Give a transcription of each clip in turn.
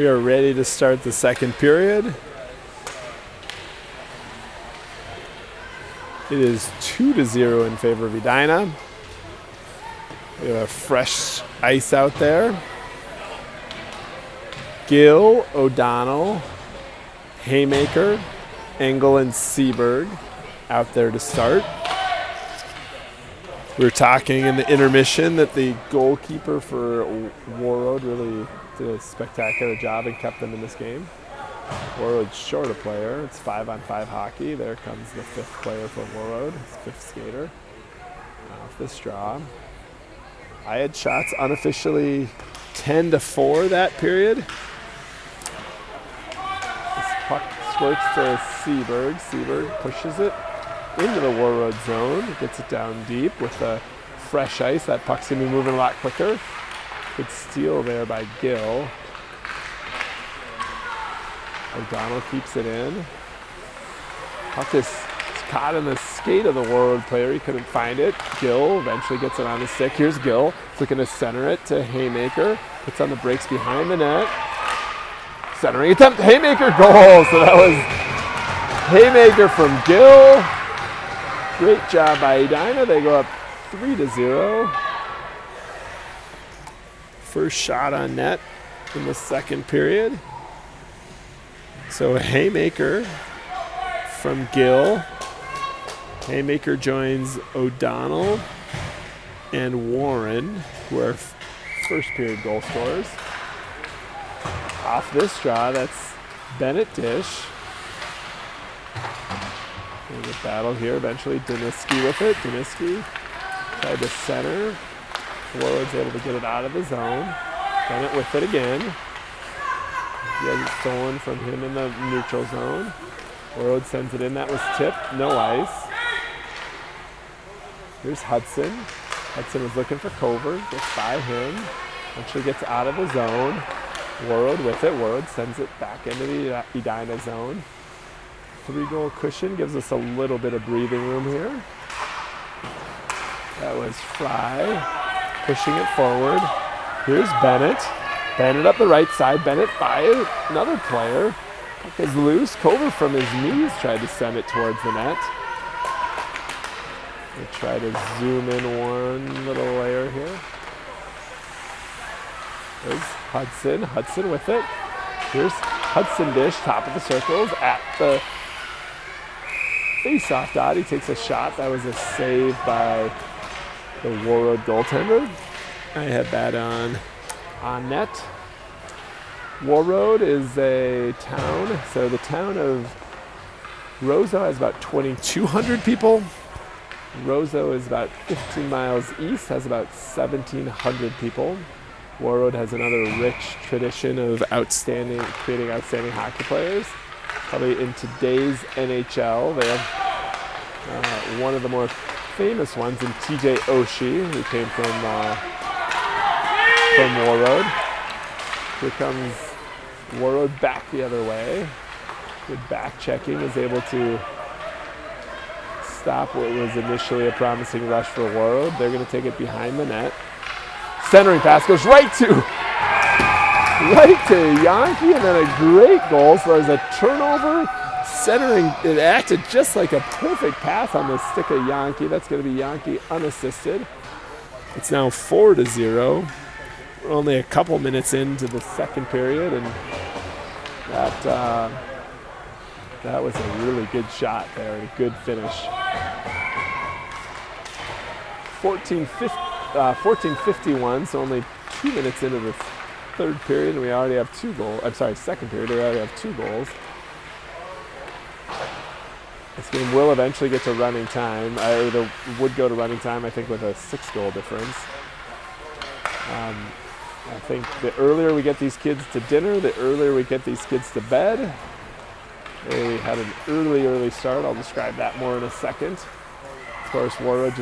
We are ready to start the second period. It is 2-0 in favor of Edina. We have a fresh ice out there. Gill, O'Donnell, Haymaker, Engel, and Seaberg out there to start. We were talking in the intermission that the goalkeeper for Warroad really did a spectacular job and kept them in this game. Warroad's short a player. It's 5-on-5 hockey. There comes the fifth player for Warroad, his fifth skater. Off this draw. I had shots unofficially 10-4 that period. This puck squirts to Seaberg. Seaberg pushes it into the Warroad zone. Gets it down deep with the fresh ice. That puck's going to be moving a lot quicker. Good steal there by Gill. O'Donnell keeps it in. Puck is caught in the skate of the Warroad player. He couldn't find it. Gill eventually gets it on his stick. Here's Gill. He's looking to center it to Haymaker. Puts on the brakes behind the net. Centering attempt. Haymaker goal. So that was Haymaker from Gill. Great job by Edina. They go up 3-0. First shot on net in the second period. So Haymaker from Gill. Haymaker joins O'Donnell and Warren, who are first period goal scorers. Off this draw, that's Bennett Dish. There's a battle here. Eventually Daniski with it. Daniski tried to center. Warroad's able to get it out of the zone. Bennett with it again. He has it stolen from him in the neutral zone. Warroad sends it in. That was tipped. No ice. Here's Hudson. Hudson was looking for Cover. Gets by him. Eventually gets out of the zone. Warroad with it. Warroad sends it back into the Edina zone. 3-goal cushion gives us a little bit of breathing room here. That was Fry pushing it forward. Here's Bennett. Bennett up the right side. Bennett by another player. Puck is loose. Cover from his knees tried to send it towards the net. We'll try to zoom in one little layer here. There's Hudson. Hudson with it. Here's Hudson Dish, top of the circles at the face-off dot. He takes a shot. That was a save by the Warroad goaltender. I had that on net. Warroad is a town. So the town of Roseau has about 2,200 people. Roseau is about 15 miles east, has about 1,700 people. Warroad has another rich tradition of creating outstanding hockey players. Probably in today's NHL, they have one of the more famous ones in TJ Oshie, who came from Warroad. Here comes Warroad back the other way. Good back checking, is able to stop what was initially a promising rush for Warroad. They're going to take it behind the net. Centering pass goes right to Yankee, and then a great goal. So there's a turnover. Centering, it acted just like a perfect pass on the stick of Yankee. That's going to be Yankee unassisted. It's now 4-0. We're only a couple minutes into the second period, and that was a really good shot there, a good finish. 14:51, so only 2 minutes into the third period, and we already have second period, we already have 2 goals. This game will eventually get to running time, would go to running time, I think, with a 6-goal difference. I think the earlier we get these kids to dinner, the earlier we get these kids to bed. They had an early start. I'll describe that more in a second. Of course, Warroad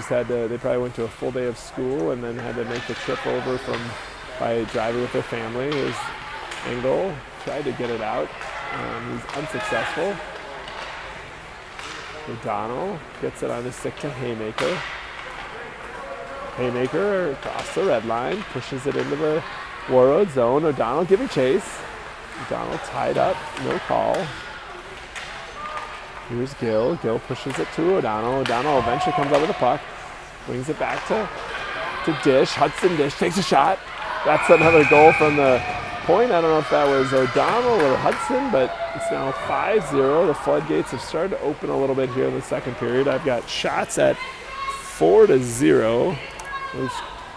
they probably went to a full day of school and then had to make the trip over by driving with their family. Here's Engel, tried to get it out. He's unsuccessful. O'Donnell gets it on his stick to Haymaker. Haymaker across the red line, pushes it into the Warroad zone. O'Donnell giving chase. O'Donnell tied up, no call. Here's Gill. Gill pushes it to O'Donnell. O'Donnell eventually comes up with the puck. Brings it back to Dish. Hudson Dish takes a shot. That's another goal from the point. I don't know if that was O'Donnell or Hudson, but it's now 5-0. The floodgates have started to open a little bit here in the second period. I've got shots at 4-0.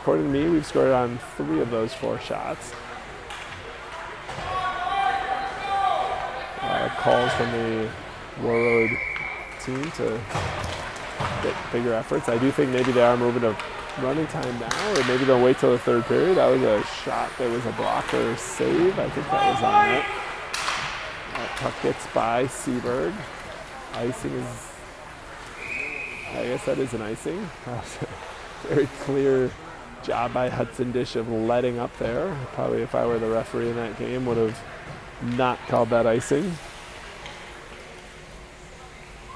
According to me, we've scored on 3 of those 4 shots. Calls from the Warroad team to get bigger efforts. I do think maybe they are moving to running time now, or maybe they'll wait till the third period. That was a shot that was a blocker save. I think that was on it. That puck gets by Seaberg. Icing is, I guess that is an icing. Very clear job by Hudson Dish of letting up there. Probably if I were the referee in that game would have not called that icing.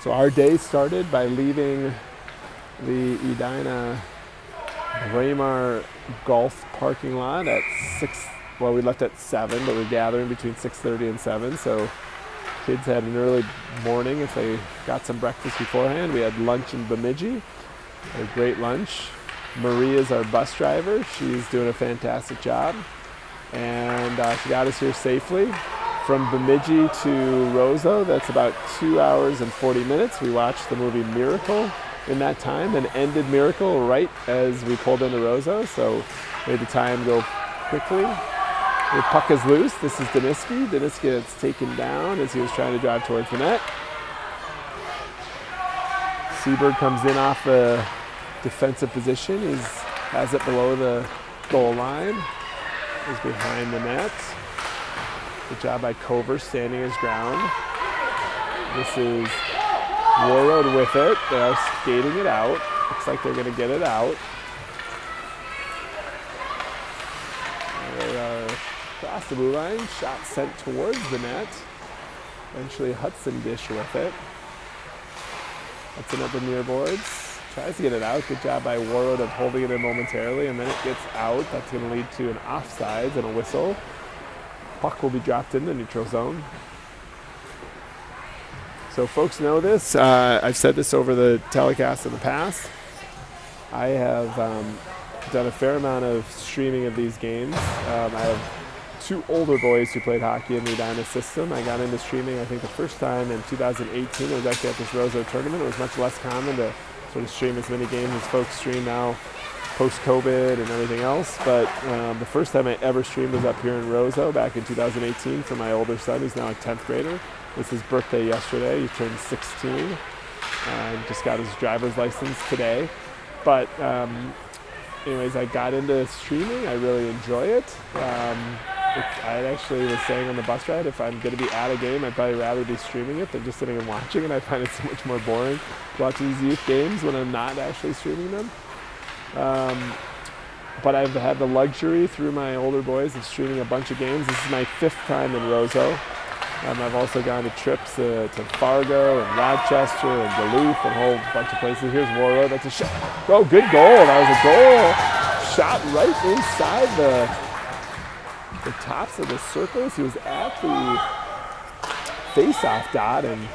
So our day started by leaving the Edina Braemar Golf parking lot at 6. Well, we left at 7, but we're gathering between 6:30 and 7. So kids had an early morning if they got some breakfast beforehand. We had lunch in Bemidji, a great lunch. Marie is our bus driver. She's doing a fantastic job. And she got us here safely. From Bemidji to Roseau, that's about 2 hours and 40 minutes. We watched the movie Miracle in that time and ended Miracle right as we pulled into Roseau, so made the time go quickly. The puck is loose. This is Daniski. Daniski gets taken down as he was trying to drive towards the net. Seaberg comes in off the defensive position. He has it below the goal line. He's behind the net. Good job by Cover standing his ground. This is Warroad with it. They are skating it out. Looks like they're going to get it out. They are across the blue line. Shot sent towards the net. Eventually Hudson Dish with it. Hudson at the near boards. Tries to get it out. Good job by Warroad of holding it in momentarily, and then it gets out. That's going to lead to an offsides and a whistle. Puck will be dropped in the neutral zone. So folks know this. I've said this over the telecast in the past. I have done a fair amount of streaming of these games. I have 2 older boys who played hockey in the Edina system. I got into streaming, I think, the first time in 2018. It was actually at this Roseau tournament. It was much less common to sort of stream as many games as folks stream now, post-COVID and everything else. But the first time I ever streamed was up here in Roseau back in 2018 for my older son, who's now a 10th grader. It was his birthday yesterday. He turned 16 and just got his driver's license today. But anyways, I got into streaming. I really enjoy it. I actually was saying on the bus ride, if I'm going to be at a game, I'd probably rather be streaming it than just sitting and watching it. I find it so much more boring to watch these youth games when I'm not actually streaming them. But I've had the luxury through my older boys of streaming a bunch of games. This is my 5th time in Roseau. I've also gone to trips to Fargo and Rochester and Duluth and a whole bunch of places. Here's Warroad. That's a shot. Oh, good goal. That was a goal. Shot right inside the tops of the circles. He was at the face-off dot and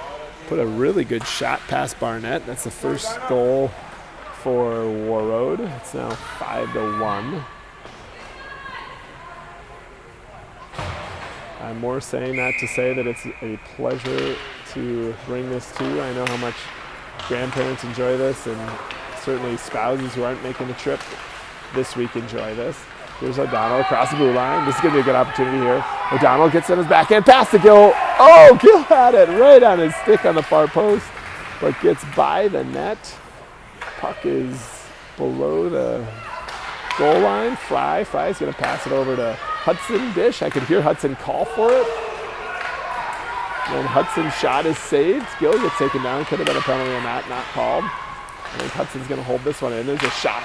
put a really good shot past Barnett. That's the first goal for Warroad. It's now 5-1. I'm more saying that to say that it's a pleasure to bring this to you. I know how much grandparents enjoy this, and certainly spouses who aren't making the trip this week enjoy this. Here's O'Donnell across the blue line. This is going to be a good opportunity here. O'Donnell gets in his backhand pass to Gill. Oh, Gill had it right on his stick on the far post, but gets by the net. Puck is below the goal line. Fry's going to pass it over to Hudson Dish. I could hear Hudson call for it. And Hudson's shot is saved. Gill gets taken down. Could have been a penalty on that, not called. I think Hudson's going to hold this one in. There's a shot.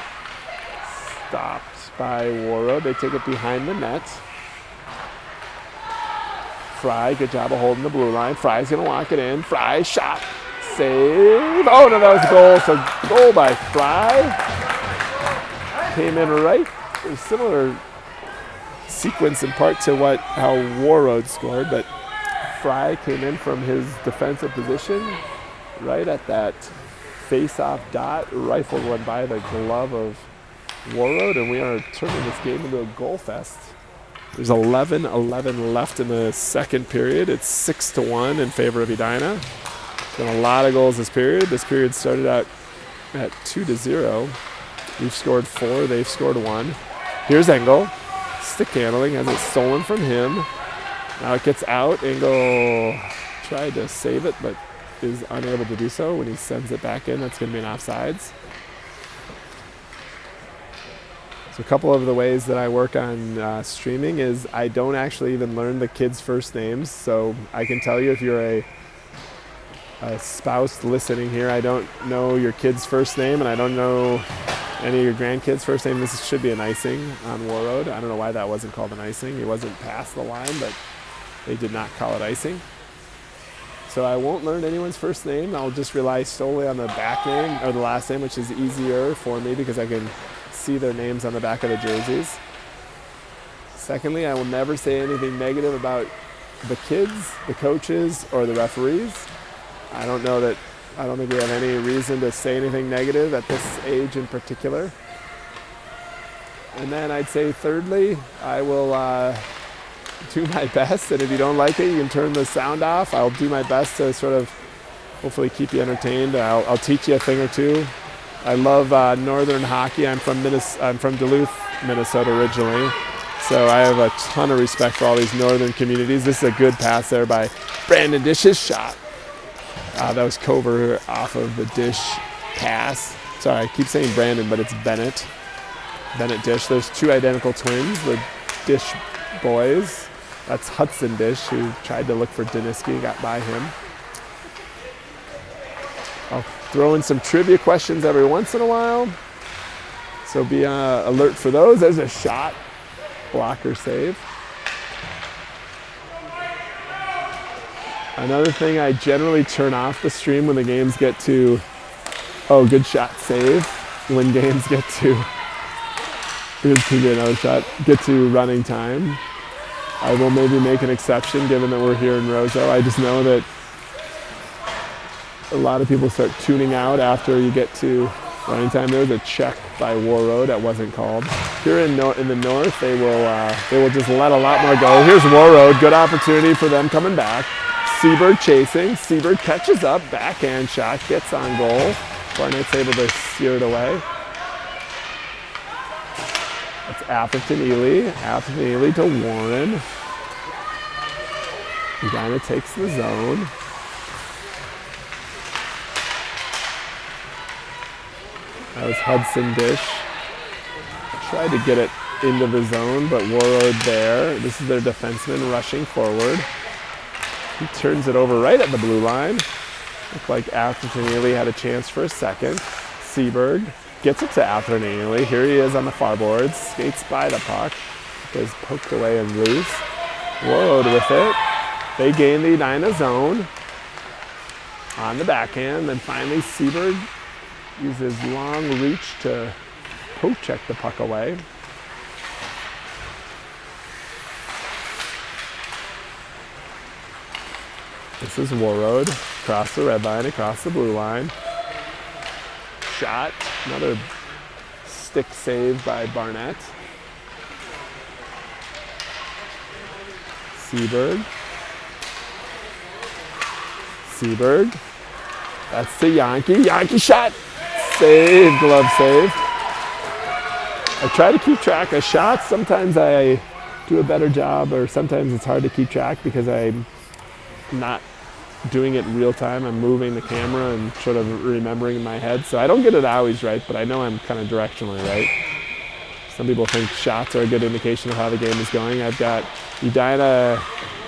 Stopped by Warroad. They take it behind the net. Fry, good job of holding the blue line. Fry's going to lock it in. Fry, shot. Save. Oh, no, that was a goal. So goal by Fry. Came in right. It was similar sequence in part to how Warroad scored, but Fry came in from his defensive position right at that face-off dot, rifled one by the glove of Warroad, and we are turning this game into a goal fest. There's 11-11 left in the second period. It's 6-1 in favor of Edina. Been a lot of goals this period. This period started out at 2-0. We've scored 4. They've scored 1. Here's Engel. Stick handling, has it stolen from him. Now it gets out. Engel tried to save it, but is unable to do so. When he sends it back in, that's going to be an offsides. So a couple of the ways that I work on streaming is I don't actually even learn the kids' first names. So I can tell you if you're a spouse listening here, I don't know your kid's first name, and I don't know any of your grandkids' first name. This should be an icing on Warroad. I don't know why that wasn't called an icing. It wasn't past the line, but they did not call it icing. So I won't learn anyone's first name. I'll just rely solely on the back name or the last name, which is easier for me because I can see their names on the back of the jerseys. Secondly, I will never say anything negative about the kids, the coaches, or the referees. I don't think we have any reason to say anything negative at this age in particular. And then I'd say thirdly, I will do my best, and if you don't like it, you can turn the sound off. I'll do my best to sort of hopefully keep you entertained. I'll teach you a thing or two. I love Northern hockey. I'm from Duluth, Minnesota originally, so I have a ton of respect for all these northern communities. This is a good pass there by Brandon Dish's shot. That was Cover off of the Dish pass. Sorry, I keep saying Brandon, but it's Bennett. Bennett Dish. There's two identical twins, the Dish boys. That's Hudson Dish, who tried to look for Daniski, got by him. I'll throw in some trivia questions every once in a while, so be alert for those. There's a shot, blocker save. Another thing, I generally turn off the stream when the games get to, good shot, save. When games get to, get to running time. I will maybe make an exception given that we're here in Roseau. I just know that a lot of people start tuning out after you get to running time. There was a check by Warroad that wasn't called. Here in the north, they will just let a lot more go. Here's Warroad, good opportunity for them coming back. Seabird chasing. Seabird catches up, backhand shot, gets on goal. Barnett's able to steer it away. That's Atherton Ely. Atherton Ely to Warren. Edina takes the zone. That was Hudson Dish. Tried to get it into the zone, but Warroad there. This is their defenseman rushing forward. He turns it over right at the blue line. Looked like Atherton Ely had a chance for a second. Seberg gets it to Atherton Ely. Here he is on the far boards. Skates by the puck. Goes poked away and loose. Warroad with it. They gain the Edina zone. On the backhand. Then finally Seberg uses long reach to poke check the puck away. This is Warroad, across the red line, across the blue line. Shot, another stick save by Barnett. Seberg. That's to Yankee. Yankee shot. Save, glove save. I try to keep track of shots. Sometimes I do a better job, or sometimes it's hard to keep track because I'm not doing it in real time. I'm moving the camera and sort of remembering in my head. So I don't get it always right, but I know I'm kind of directionally right. Some people think shots are a good indication of how the game is going. I've got Edina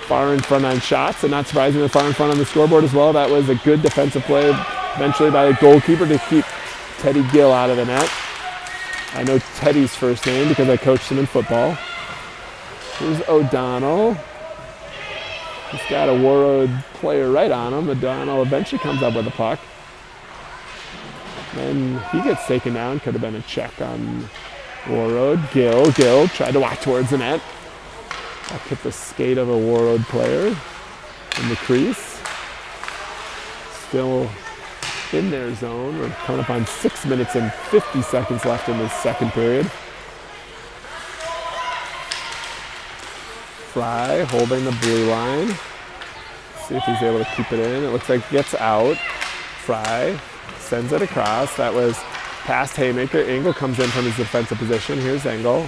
far in front on shots, and not surprisingly far in front on the scoreboard as well. That was a good defensive play eventually by the goalkeeper to keep Teddy Gill out of the net. I know Teddy's first name because I coached him in football. Here's O'Donnell. He's got a Warroad player right on him. O'Donnell eventually comes up with the puck. Then he gets taken down. Could have been a check on Warroad. Gill tried to walk towards the net. That hit the skate of a Warroad player in the crease. Still in their zone. We're coming up on 6 minutes and 50 seconds left in this second period. Fry holding the blue line. See if he's able to keep it in. It looks like it gets out. Fry sends it across. That was past Haymaker. Engel comes in from his defensive position. Here's Engel.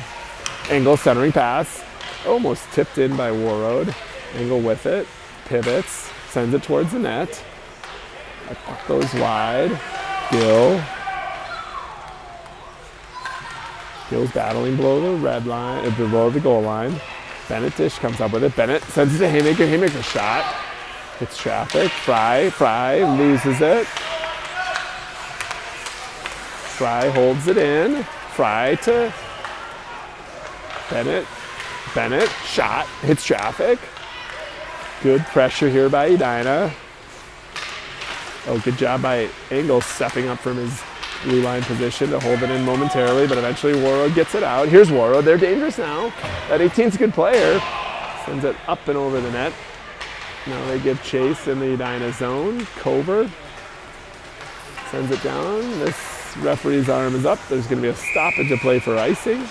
Engel centering pass. Almost tipped in by Warroad. Engel with it. Pivots. Sends it towards the net. That puck goes wide. Gill. Gill's battling below the red line, below the goal line. Bennett dish comes up with it. Bennett sends it to Haymaker. Haymaker shot. Hits traffic. Fry loses it. Fry holds it in. Fry to Bennett. Bennett shot. Hits traffic. Good pressure here by Edina. Oh, good job by Engel stepping up from his blue line position to hold it in momentarily, but eventually Warroad gets it out. Here's Warroad. They're dangerous now. That 18's a good player. Sends it up and over the net. Now they give chase in the Edina zone. Cover sends it down. This referee's arm is up. There's going to be a stoppage of play for icing.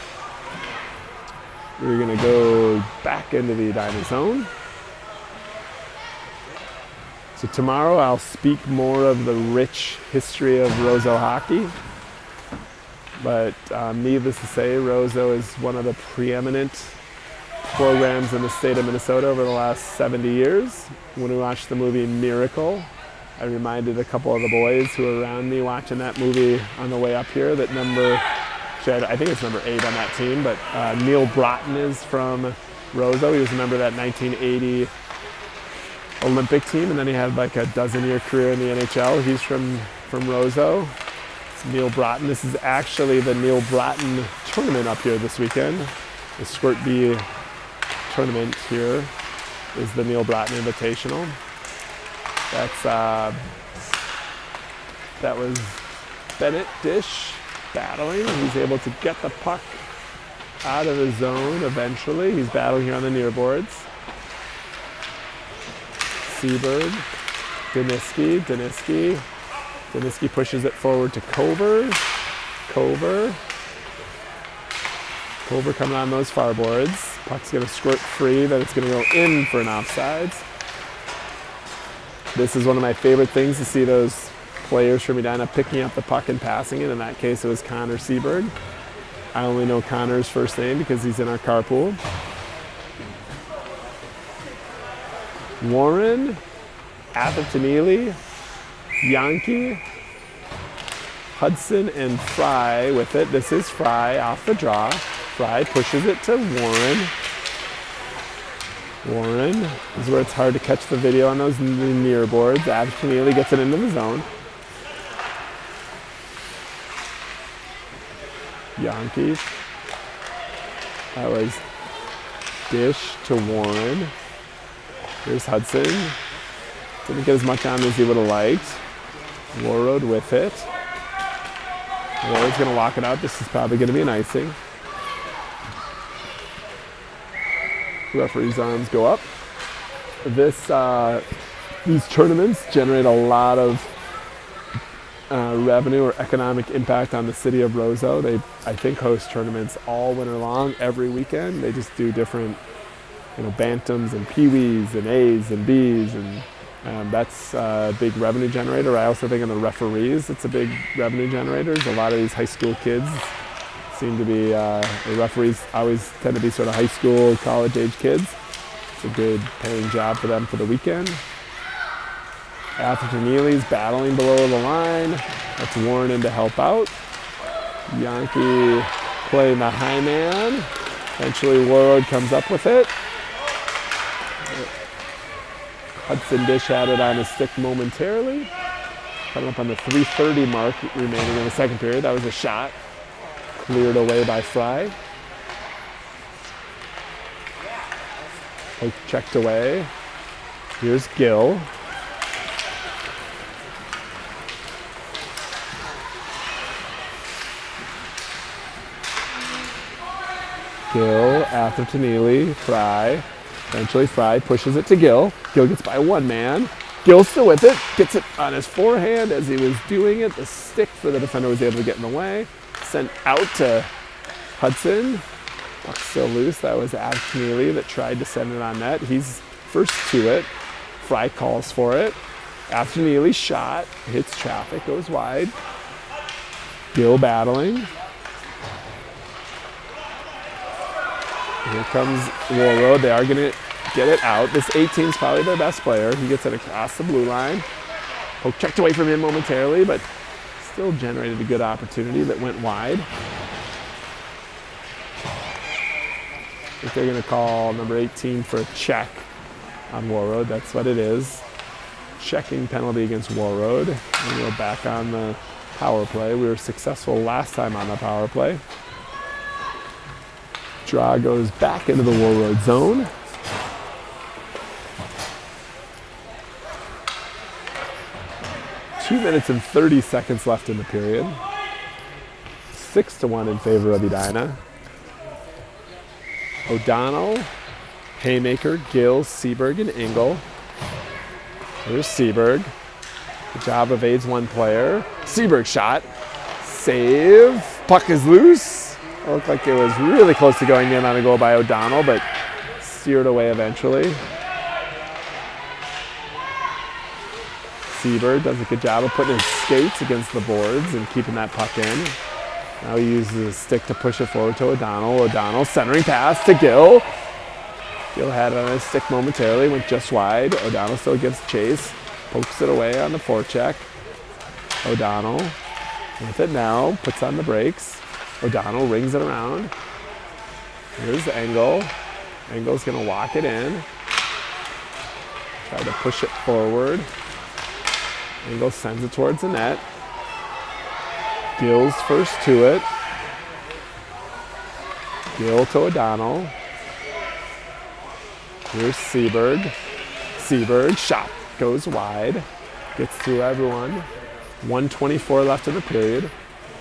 We're going to go back into the Edina zone. So tomorrow I'll speak more of the rich history of Roseau hockey. But needless to say, Roseau is one of the preeminent programs in the state of Minnesota over the last 70 years. When we watched the movie Miracle, I reminded a couple of the boys who were around me watching that movie on the way up here that I think it's number 8 on that team, but Neil Broughton is from Roseau. He was a member of that 1980 Olympic team, and then he had like a dozen-year career in the NHL. He's from Roseau. It's Neil Broughton. This is actually the Neil Broughton tournament up here this weekend. The Squirt B tournament here is the Neil Broughton Invitational. That was Bennett dish battling. He's able to get the puck out of the zone eventually. He's battling here on the near boards. Seberg, Daniski pushes it forward to Cover. Cover coming on those far boards. Puck's going to squirt free, then it's going to go in for an offsides. This is one of my favorite things to see those players from Edina picking up the puck and passing it. In that case, it was Connor Seberg. I only know Connor's first name because he's in our carpool. Warren, Atherton-Ely, Yankee, Hudson, and Fry with it. This is Fry off the draw. Fry pushes it to Warren. Warren is where it's hard to catch the video on those near boards. Atherton-Ely gets it into the zone. Yankee. That was dish to Warren. Here's Hudson. Didn't get as much on as he would have liked. Warroad with it. Warroad's going to lock it out. This is probably going to be an icing. Referee's arms go up. These tournaments generate a lot of revenue or economic impact on the city of Roseau. They, I think, host tournaments all winter long, every weekend. They just do different bantams and peewees and A's and B's, and that's a big revenue generator. I also think in the referees, it's a big revenue generator. A lot of these high school kids seem to be, the referees always tend to be sort of high school, college age kids. It's a good paying job for them for the weekend. Atherton-Ely's battling below the line. That's Warren in to help out. Yankee playing the high man. Eventually Warroad comes up with it. Hudson Dish had it on his stick momentarily. Coming up on the 3:30 mark remaining in the second period. That was a shot. Cleared away by Fry. Poke checked away. Here's Gill. Gill, Atherton Ely, Fry. Eventually Fry pushes it to Gill. Gill gets by one man. Gill still with it, gets it on his forehand as he was doing it. The stick for the defender was able to get in the way. Sent out to Hudson. Puck still loose. That was Atherton Ely that tried to send it on net. He's first to it. Fry calls for it. Atherton Ely shot, hits traffic, goes wide. Gill battling. Here comes Warroad. They are going to get it out. This 18 is probably their best player. He gets it across the blue line. Poke checked away from him momentarily, but still generated a good opportunity that went wide. I think they're going to call number 18 for a check on Warroad. That's what it is. Checking penalty against Warroad. And we're back on the power play. We were successful last time on the power play. Draw goes back into the Warroad zone. Two minutes and 30 seconds left in the period. 6-1 in favor of Edina. O'Donnell, Haymaker, Gill, Seberg, and Engel. There's Seberg. Good job, evades one player. Seberg shot. Save. Puck is loose. It looked like it was really close to going in on a goal by O'Donnell, but steered away eventually. Seberg does a good job of putting his skates against the boards and keeping that puck in. Now he uses his stick to push it forward to O'Donnell. O'Donnell centering pass to Gill. Gill had it on his stick momentarily, went just wide. O'Donnell still gives chase, pokes it away on the forecheck. O'Donnell with it now, puts on the brakes. O'Donnell rings it around. Here's Engel. Engel's gonna walk it in. Try to push it forward. Engel sends it towards the net. Gill's first to it. Gill to O'Donnell. Here's Seberg. Seberg, shot goes wide. Gets through everyone. 1:24 left in the period.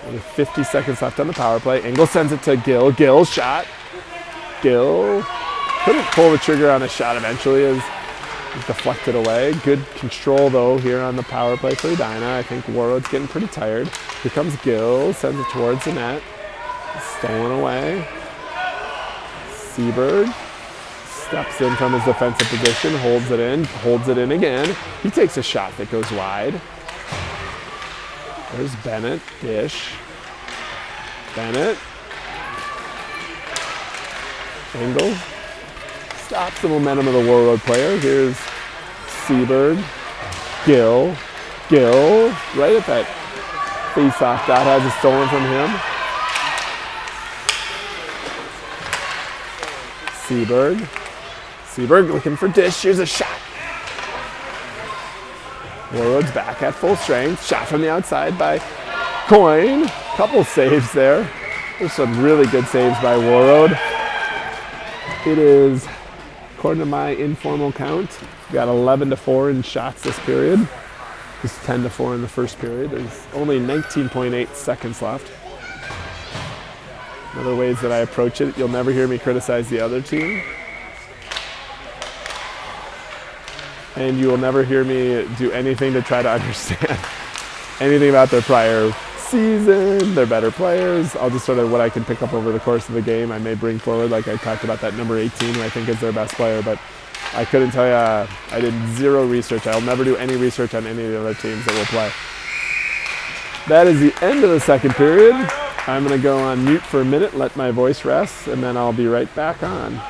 Only 50 seconds left on the power play. Engel sends it to Gill. Gill shot. Gill couldn't pull the trigger on a shot eventually as it deflected away. Good control though here on the power play for Edina. I think Warroad's getting pretty tired. Here comes Gill, sends it towards the net. Stolen away. Seberg steps in from his defensive position, holds it in again. He takes a shot that goes wide. There's Bennett, dish. Bennett. Engel stops the momentum of the Warroad player. Here's Seberg. Gill. Gill, right at that face-off dot, has it stolen from him. Seberg. Seberg looking for dish. Here's a shot. Warroad's back at full strength. Shot from the outside by Coyne. Couple saves there. There's some really good saves by Warroad. It is, according to my informal count, we got 11-4 in shots this period. It's 10-4 in the first period. There's only 19.8 seconds left. Other ways that I approach it, you'll never hear me criticize the other team. And you will never hear me do anything to try to understand anything about their prior season, their better players. I'll just sort of what I can pick up over the course of the game. I may bring forward, like I talked about that number 18, who I think is their best player, but I couldn't tell you. I did zero research. I'll never do any research on any of the other teams that will play. That is the end of the second period. I'm going to go on mute for a minute, let my voice rest, and then I'll be right back on.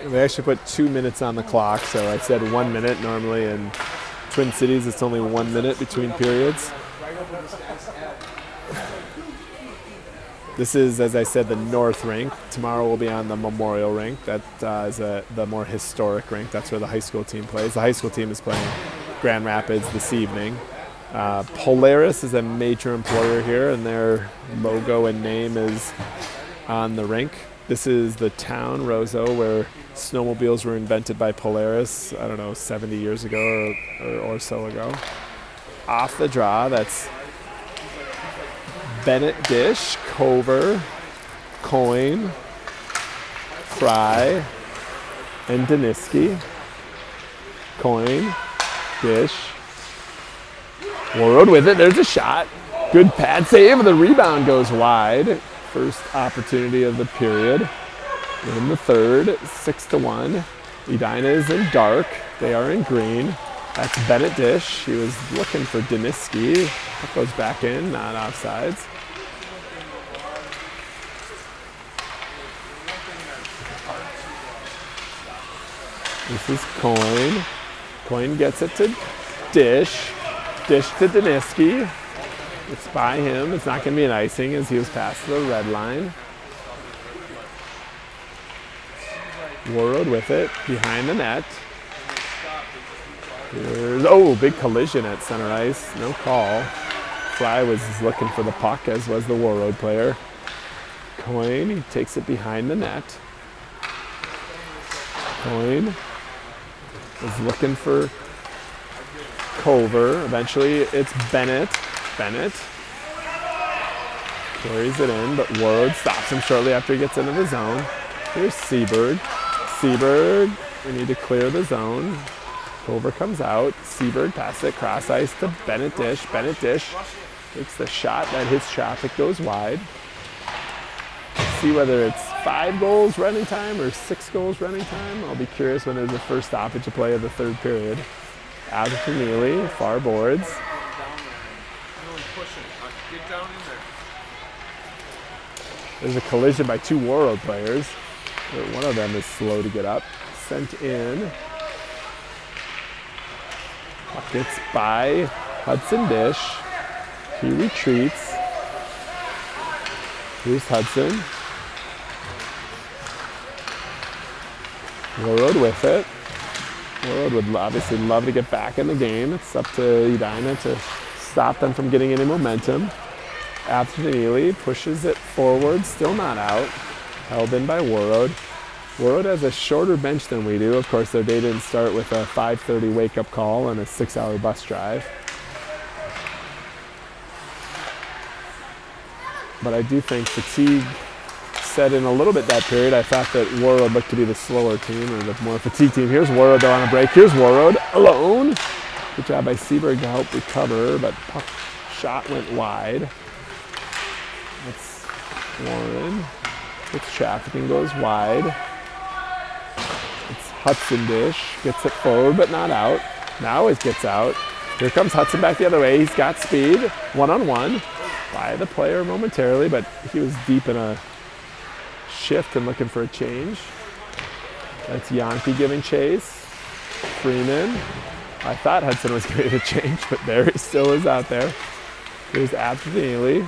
They actually put 2 minutes on the clock, so I said 1 minute. Normally in Twin Cities, it's only 1 minute between periods. This is, as I said, the North Rink. Tomorrow we'll be on the Memorial Rink. That is the more historic rink. That's where the high school team plays. The high school team is playing Grand Rapids this evening. Polaris is a major employer here, and their logo and name is on the rink. This is the town, Roseau, where snowmobiles were invented by Polaris, I don't know, 70 years ago or so ago. Off the draw, that's Bennett Dish, Cover, Coin, Fry, and Daniski. Coin, Dish. Warroad with it. There's a shot. Good pad save. The rebound goes wide. First opportunity of the period. In the third, 6-1. Edina is in dark. They are in green. That's Bennett Dish. He was looking for Daniski. That goes back in, not offsides. This is Coin. Coin gets it to Dish. Dish to Daniski. It's by him. It's not going to be an icing as he was past the red line. Warroad with it behind the net. Here's, big collision at center ice. No call. Fry was looking for the puck, as was the Warroad player. Coin, he takes it behind the net. Coin is looking for Cover. Eventually it's Bennett. Bennett carries it in, but Warroad stops him shortly after he gets into the zone. Here's Seberg. Seberg, we need to clear the zone. Cover comes out. Seberg passes it cross ice to Bennett Dish. Bennett Dish takes the shot that hits traffic, goes wide. See whether it's 5 goals running time or 6 goals running time. I'll be curious when there's the first stoppage of play of the third period. Out to Neely, far boards. There's a collision by 2 Warroad players. One of them is slow to get up. Sent in. Puck gets by Hudson Dish. He retreats. Here's Hudson. Warroad with it. Warroad would obviously love to get back in the game. It's up to Edina to stop them from getting any momentum. After Neely pushes it forward, still not out. Held in by Warroad. Warroad has a shorter bench than we do. Of course, their day didn't start with a 5:30 wake-up call and a 6-hour bus drive. But I do think fatigue set in a little bit that period. I thought that Warroad looked to be the slower team or the more fatigued team. Here's Warroad though on a break. Here's Warroad alone. Good job by Seberg to help recover, but puck shot went wide. That's Warren. It's traffic and goes wide. It's Hudson Dish. Gets it forward, but not out. Now it gets out. Here comes Hudson back the other way. He's got speed. One-on-one. By the player momentarily, but he was deep in a shift and looking for a change. That's Yankee giving chase. Freeman. I thought Hudson was going to change, but there he still is out there. Here's Neely.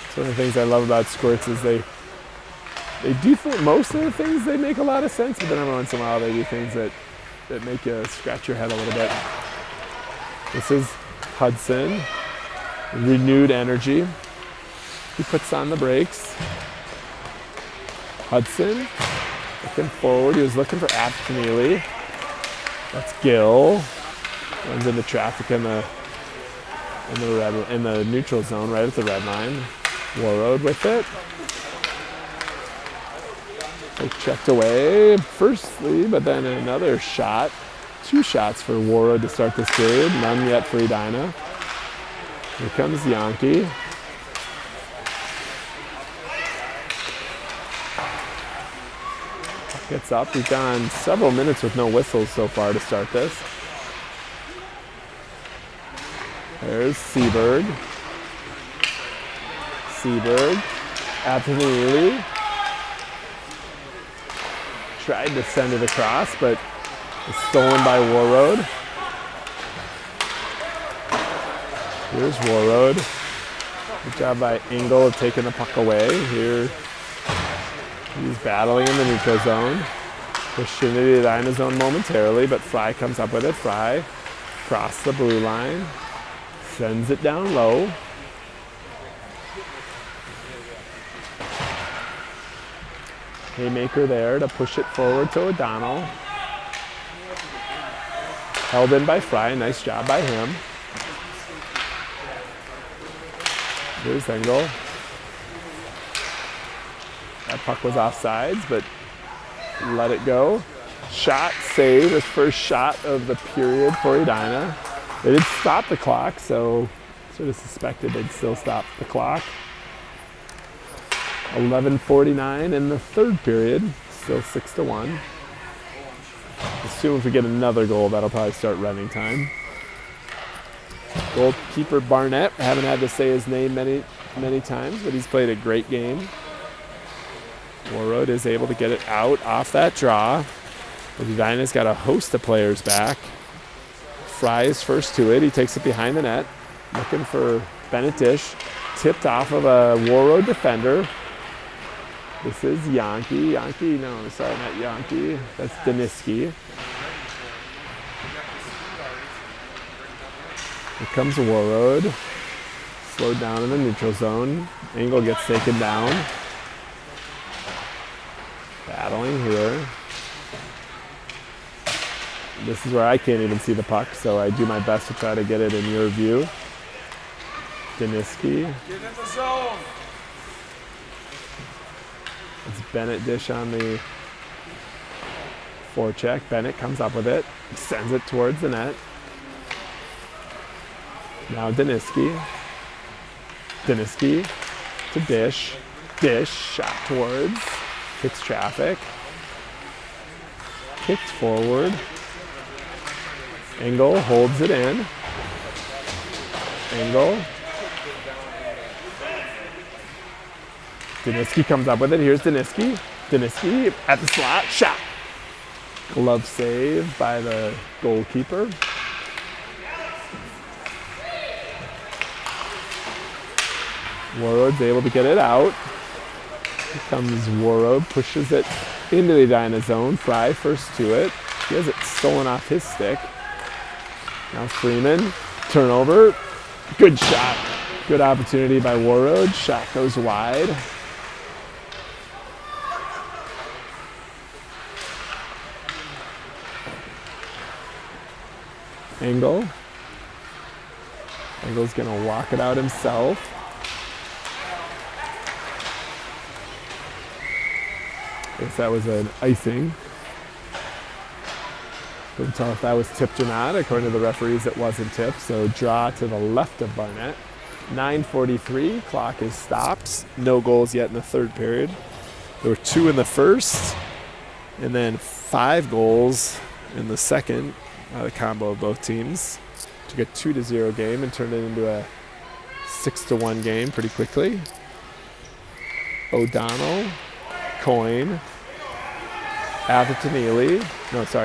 It's one of the things I love about Squirts is they do most of the things, they make a lot of sense, but then every once in a while they do things that make you scratch your head a little bit. This is Hudson. Renewed energy. He puts on the brakes. Hudson looking forward. He was looking for Neely. That's Gill. Runs into traffic in the neutral zone, right at the red line. Warroad with it. They checked away firstly, but then another shot. 2 shots for Warroad to start this period. None yet for Edina. Here comes Yankee. Gets up. He's gone several minutes with no whistles so far to start this. There's Seberg. Seberg. Neely. tried to send it across, but it's stolen by Warroad. Here's Warroad. Good job by Engel of taking the puck away. Here, he's battling in the neutral zone. Pushed into the Edina zone momentarily, but Fry comes up with it. Fry across the blue line. Sends it down low. Haymaker there to push it forward to O'Donnell. Held in by Fry. Nice job by him. Here's Engel. That puck was offsides, but let it go. Shot, save, his first shot of the period for Edina. They did stop the clock, so sort of suspected they'd still stop the clock. 11:49 in the third period, still 6-1. Assume if we get another goal, that'll probably start running time. Goalkeeper Barnett, I haven't had to say his name many times, but he's played a great game. Warroad is able to get it out off that draw. But Edina's got a host of players back. Fry is first to it. He takes it behind the net, looking for Bennett Dish. Tipped off of a Warroad defender. This is Yankee. No, sorry, not Yankee. That's Daniski. Here comes Warroad. Slowed down in the neutral zone. Engel gets taken down. Battling here. This is where I can't even see the puck, so I do my best to try to get it in your view. Daniski. Get in the zone. It's Bennett Dish on the forecheck. Bennett comes up with it, sends it towards the net. Now Daniski. Daniski to Dish. Dish shot towards. Hits traffic. Kicked forward. Engel holds it in. Engel. Daniski comes up with it. Here's Daniski. Daniski at the slot. Shot. Glove save by the goalkeeper. Warroad's able to get it out. Here comes Warroad, pushes it into the Edina zone. Fry first to it. He has it stolen off his stick. Now Freeman, turnover. Good shot. Good opportunity by Warroad. Shot goes wide. Engel. Engel's gonna walk it out himself. Guess that was an icing. Couldn't tell if that was tipped or not. According to the referees, it wasn't tipped. So draw to the left of Barnett. 9:43, clock is stopped. No goals yet in the third period. There were 2 in the first, and then 5 goals in the second. The combo of both teams. Took a 2-0 game and turned it into a 6-1 game pretty quickly. O'Donnell, Coyne, Atherton Ely,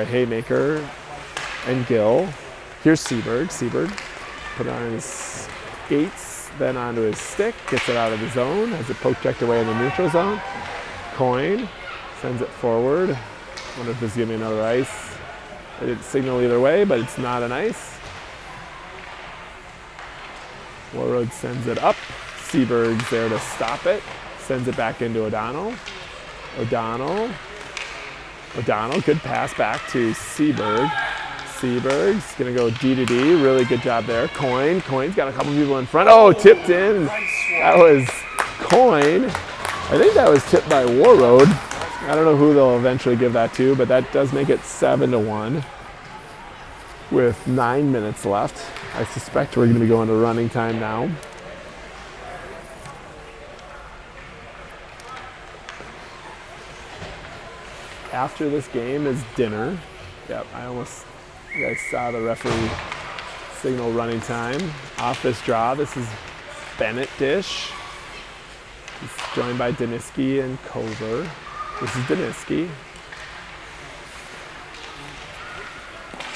Haymaker, and Gill. Here's Seberg. Seberg put it on his skates, then onto his stick, gets it out of the zone, has it poke checked away in the neutral zone. Coyne sends it forward. Wonder if this is giving me another ice. I didn't signal either way, but it's not an ice. Warroad sends it up. Seberg's there to stop it. Sends it back into O'Donnell. O'Donnell, good pass back to Seberg. Seberg's gonna go D to D. Really good job there. Coyne's got a couple people in front. Oh, tipped in. That was Coyne. I think that was tipped by Warroad. I don't know who they'll eventually give that to, but that does make it 7-1 with 9 minutes left. I suspect we're gonna be going to running time now. After this game is dinner. Yep, you guys saw the referee signal running time. Off this draw, this is Bennett Dish. He's joined by Daniski and Cover. This is Daniski.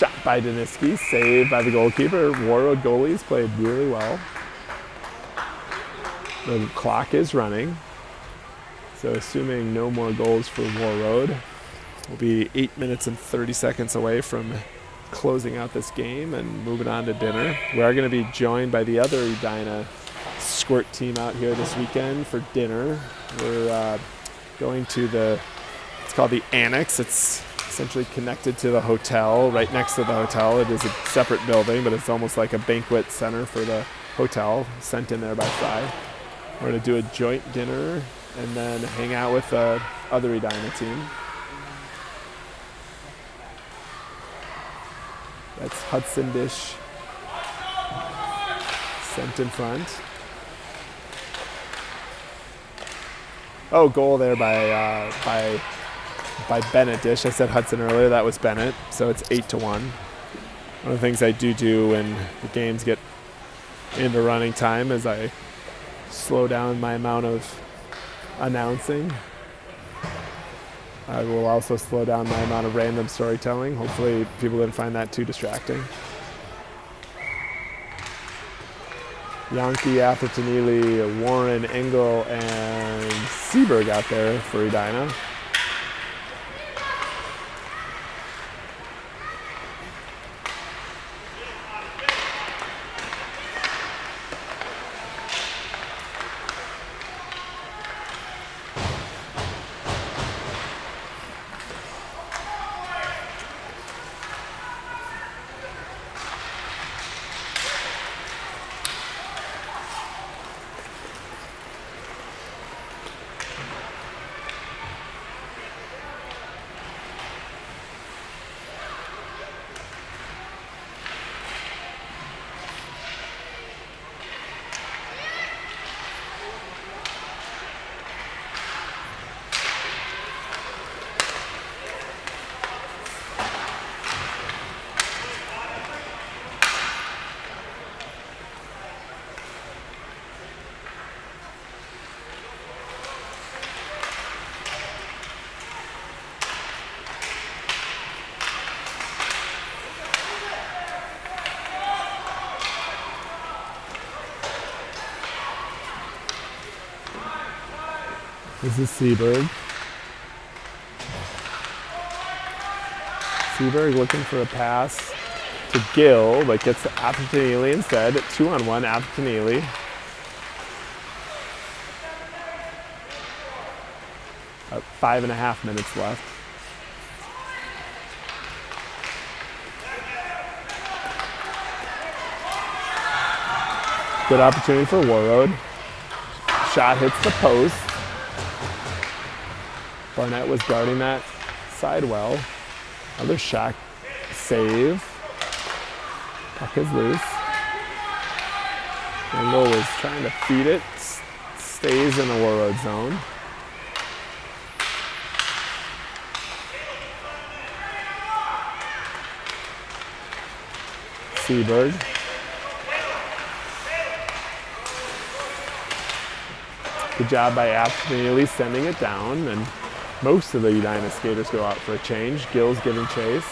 Shot by Daniski, saved by the goalkeeper. Warroad goalies played really well. The clock is running. So assuming no more goals for Warroad, we'll be 8 minutes and 30 seconds away from closing out this game and moving on to dinner. We are going to be joined by the other Edina squirt team out here this weekend for dinner. We're going to it's called the Annex. It's essentially connected to the hotel, right next to the hotel. It is a separate building, but it's almost like a banquet center for the hotel, sent in there by Fry. We're going to do a joint dinner and then hang out with the other Edina team. That's Hudson Dish sent in front. Oh, goal there by Bennett Dish. I said Hudson earlier. That was Bennett. So it's 8-1. One of the things I do when the games get into running time is I slow down my amount of announcing. I will also slow down my amount of random storytelling. Hopefully people didn't find that too distracting. Yankee, Atherton-Ely, Warren, Engel, and Seaberg out there for Edina. This is Seaberg. Seaberg looking for a pass to Gill, but gets to Atherton-Ely instead. 2-on-1, Atherton-Ely. About 5.5 minutes left. Good opportunity for Warroad. Shot hits the post. Barnett was guarding that side well. Another shot save. Puck is loose. Engel was trying to feed it. Stays in the Warroad zone. Seaberg. Good job by Atherton-Ely sending it down, and most of the Edina skaters go out for a change. Gill's giving chase.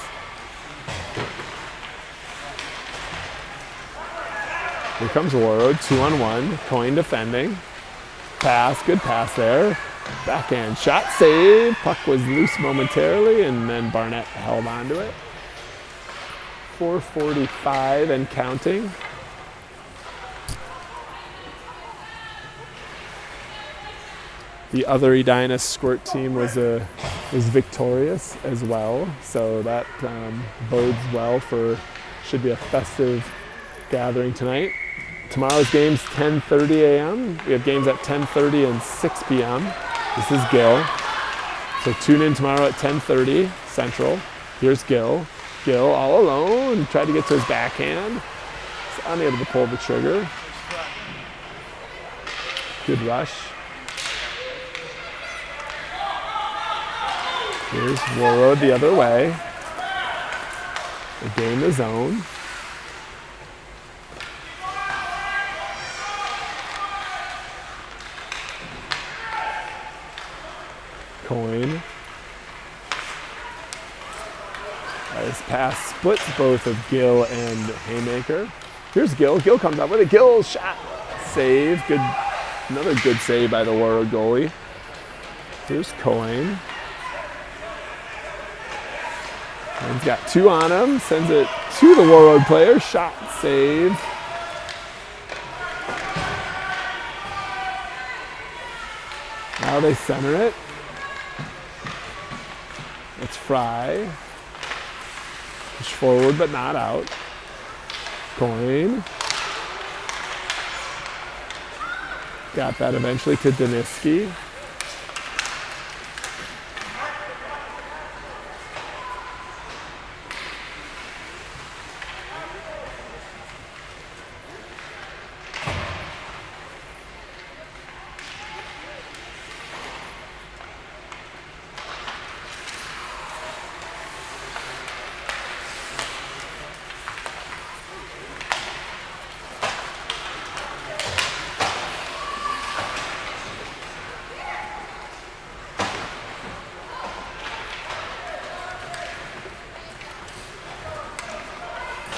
Here comes Warroad, 2-on-1, Coyne defending. Pass, good pass there. Backhand shot, save. Puck was loose momentarily, and then Barnett held onto it. 4:45 and counting. The other Edina squirt team was victorious as well, so that bodes well for, should be a festive gathering tonight. Tomorrow's game's 10:30 a.m. We have games at 10:30 and 6 p.m. This is Gill. So tune in tomorrow at 10:30 Central. Here's Gill. Gill all alone, tried to get to his backhand. He's unable to pull the trigger. Good rush. Here's Warroad the other way. They gain the zone. Coyne. This pass splits both of Gill and Haymaker. Here's Gill. Gill comes up with a Gill shot. Save. Good. Another good save by the Warroad goalie. Here's Coyne. He's got 2 on him. Sends it to the Warroad player. Shot. Save. Now they center it. It's Fry. Push forward but not out. Coyne. Got that eventually to Daniski.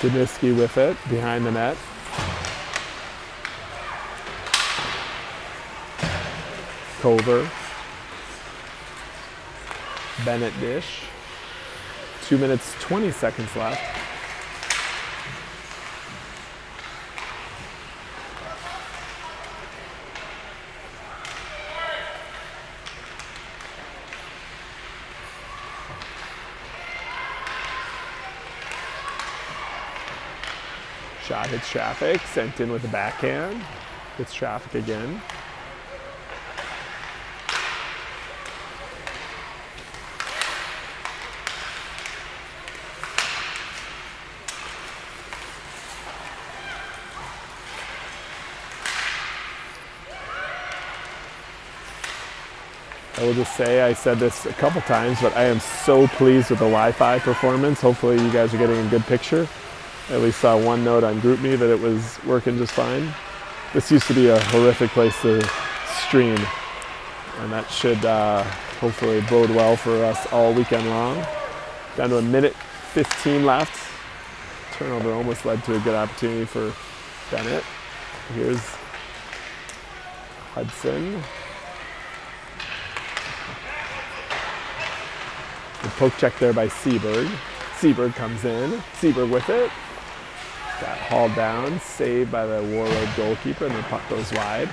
Daniski with it, behind the net. Culver. Bennett dish. 2 minutes, 20 seconds left. Shot hits traffic, sent in with the backhand. Hits traffic again. I will just say, I said this a couple times, but I am so pleased with the Wi-Fi performance. Hopefully you guys are getting a good picture. I at least saw one note on GroupMe that it was working just fine. This used to be a horrific place to stream, and that should hopefully bode well for us all weekend long. Down to 1:15 left. Turnover almost led to a good opportunity for Bennett. Here's Hudson. The poke check there by Seberg. Seberg comes in. Seberg with it. Got hauled down. Saved by the Warroad goalkeeper, and the puck goes wide.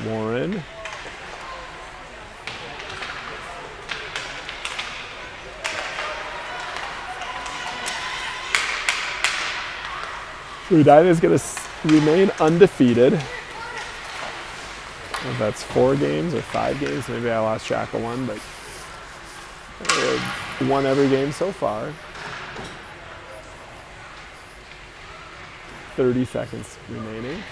Warren. Udine is going to remain undefeated. If that's 4 games or 5 games, maybe I lost track of one, but they've won every game so far. 30 seconds remaining.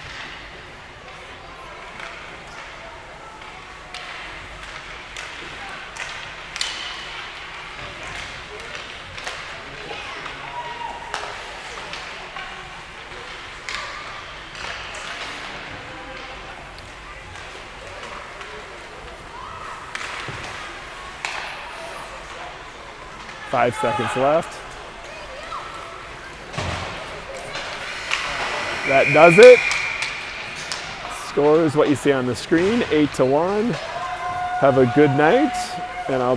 Five seconds left. That does it. Score is what you see on the screen, 8-1. Have a good night, and I'll